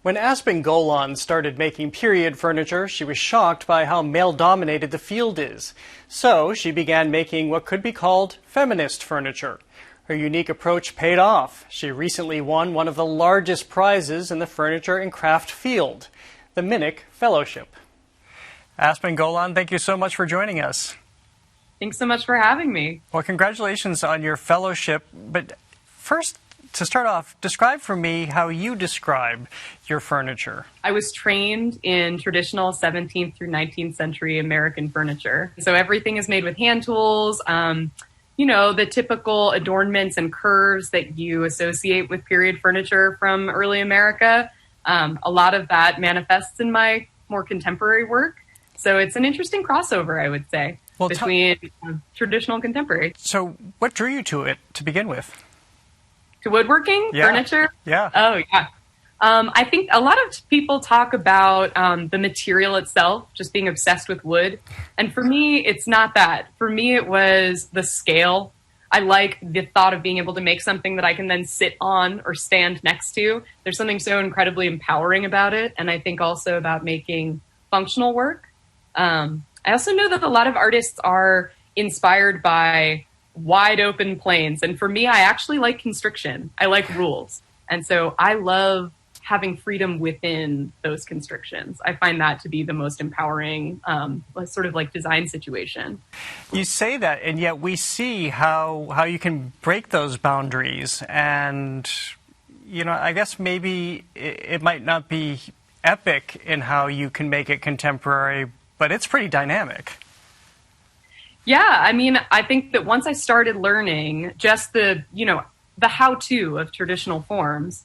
When Aspen Golann started making period furniture, she was shocked by how male-dominated the field is. So she began making what could be called feminist furniture. Her unique approach paid off. She recently won one of the largest prizes in the furniture and craft field, the Mineck Fellowship. Aspen Golann, thank you so much for joining us. Thanks so much for having me. Well, congratulations on your fellowship. But first, to start off, describe for me how you describe your furniture. I was trained in traditional 17th through 19th century American furniture. So everything is made with hand tools, the typical adornments and curves that you associate with period furniture from early America. A lot of that manifests in my more contemporary work. So it's an interesting crossover, I would say, between traditional and contemporary. So what drew you to it to begin with? To woodworking? Yeah. Furniture? Yeah. Oh, yeah. I think a lot of people talk about the material itself, just being obsessed with wood. And for me, it's not that. For me, it was the scale. I like the thought of being able to make something that I can then sit on or stand next to. There's something so incredibly empowering about it. And I think also about making functional work. I also know that a lot of artists are inspired by wide open planes. And for me, I actually like constriction. I like rules. And so I love having freedom within those constrictions. I find that to be the most empowering sort of like design situation. You say that, and yet we see how you can break those boundaries. And, I guess maybe it might not be epic in how you can make it contemporary, but it's pretty dynamic. Yeah, I think that once I started learning just the how-to of traditional forms,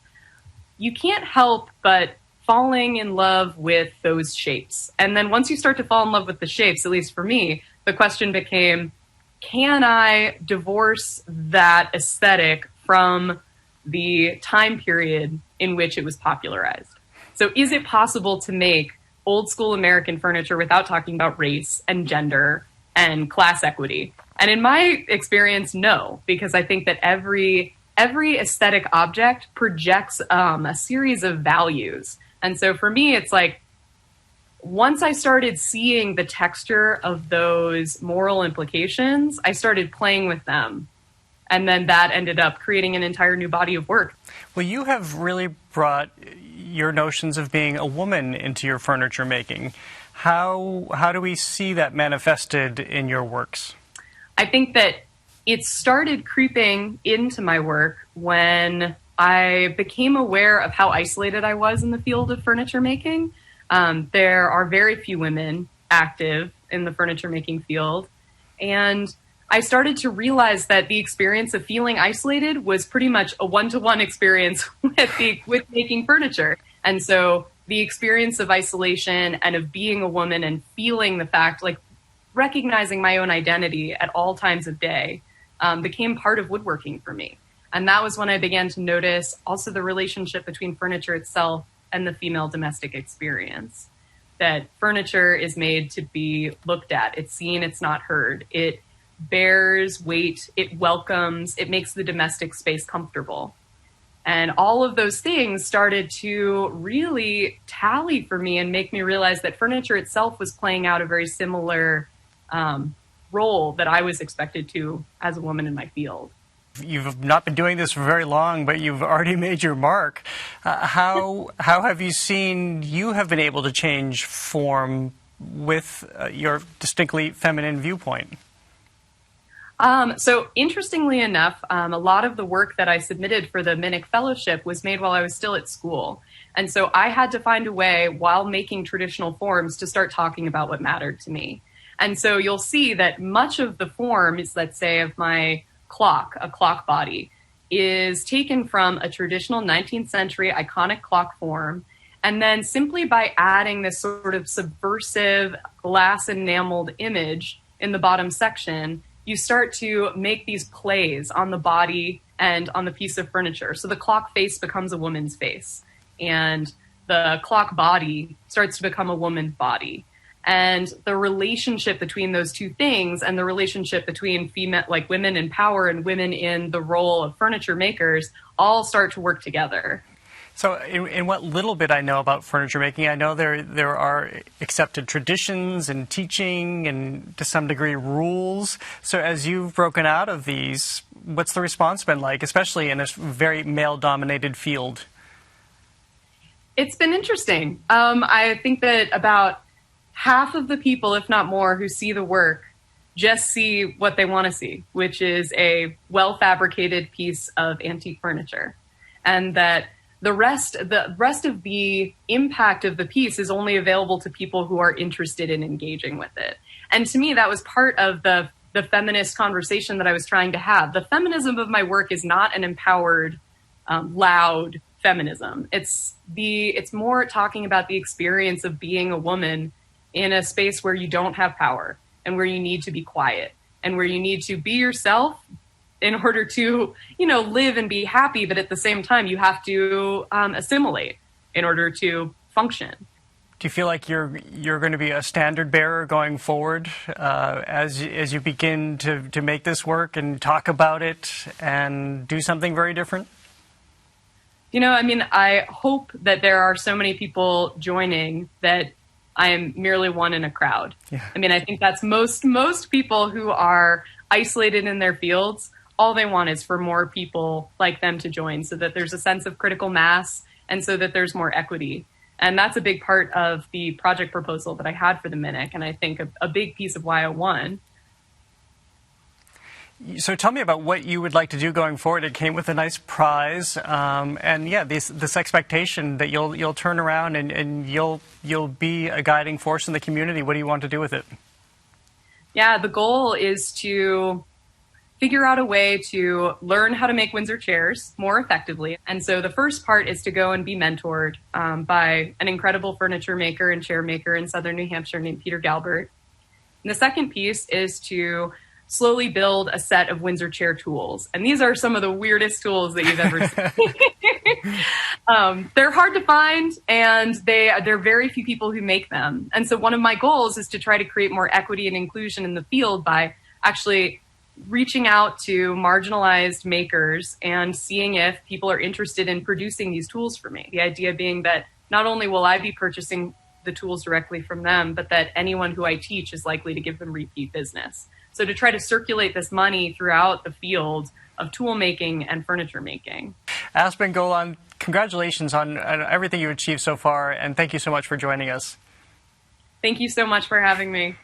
you can't help but falling in love with those shapes. And then once you start to fall in love with the shapes, at least for me, the question became, can I divorce that aesthetic from the time period in which it was popularized? So is it possible to make old school American furniture without talking about race and gender and class equity? And in my experience, no, because I think that every aesthetic object projects a series of values. And so for me, it's like, once I started seeing the texture of those moral implications, I started playing with them. And then that ended up creating an entire new body of work. Well, you have really brought your notions of being a woman into your furniture making. How do we see that manifested in your works? I think that it started creeping into my work when I became aware of how isolated I was in the field of furniture making. There are very few women active in the furniture making field. And I started to realize that the experience of feeling isolated was pretty much a one-to-one experience with making furniture. And so the experience of isolation and of being a woman and feeling the fact, like recognizing my own identity at all times of day, became part of woodworking for me. And that was when I began to notice also the relationship between furniture itself and the female domestic experience. That furniture is made to be looked at. It's seen, it's not heard. It bears weight, it welcomes, it makes the domestic space comfortable. And all of those things started to really tally for me and make me realize that furniture itself was playing out a very similar role that I was expected to as a woman in my field. You've not been doing this for very long, but you've already made your mark. How have you seen you have been able to change form with your distinctly feminine viewpoint? So interestingly enough, a lot of the work that I submitted for the Mineck Fellowship was made while I was still at school. And so I had to find a way while making traditional forms to start talking about what mattered to me. And so you'll see that much of the form is, let's say, of my clock, a clock body, is taken from a traditional 19th century iconic clock form. And then simply by adding this sort of subversive glass enameled image in the bottom section, you start to make these plays on the body and on the piece of furniture. So the clock face becomes a woman's face, and the clock body starts to become a woman's body. And the relationship between those two things and the relationship between female, like women in power and women in the role of furniture makers, all start to work together. So in what little bit I know about furniture making, I know there are accepted traditions and teaching and to some degree rules. So as you've broken out of these, what's the response been like, especially in a very male-dominated field? It's been interesting. I think that about half of the people, if not more, who see the work just see what they want to see, which is a well-fabricated piece of antique furniture. And that the rest of the impact of the piece is only available to people who are interested in engaging with it. And to me, that was part of the feminist conversation that I was trying to have. The feminism of my work is not an empowered, loud feminism. It's more talking about the experience of being a woman in a space where you don't have power and where you need to be quiet and where you need to be yourself in order to, live and be happy. But at the same time, you have to assimilate in order to function. Do you feel like you're going to be a standard bearer going forward as you begin to make this work and talk about it and do something very different? I hope that there are so many people joining that I am merely one in a crowd. Yeah. I think that's most people who are isolated in their fields. All they want is for more people like them to join so that there's a sense of critical mass and so that there's more equity. And that's a big part of the project proposal that I had for the Mineck, and I think a big piece of why I won. So tell me about what you would like to do going forward. It came with a nice prize, and this expectation that you'll turn around and you'll be a guiding force in the community. What do you want to do with it? Yeah, the goal is to figure out a way to learn how to make Windsor chairs more effectively. And so the first part is to go and be mentored by an incredible furniture maker and chair maker in southern New Hampshire named Peter Galbert. And the second piece is to slowly build a set of Windsor chair tools. And these are some of the weirdest tools that you've ever seen. They're hard to find, and there are very few people who make them. And so one of my goals is to try to create more equity and inclusion in the field by actually reaching out to marginalized makers and seeing if people are interested in producing these tools for me. The idea being that not only will I be purchasing the tools directly from them, but that anyone who I teach is likely to give them repeat business. So to try to circulate this money throughout the field of tool making and furniture making. Aspen Golann, congratulations on everything you've achieved so far, and thank you so much for joining us. Thank you so much for having me.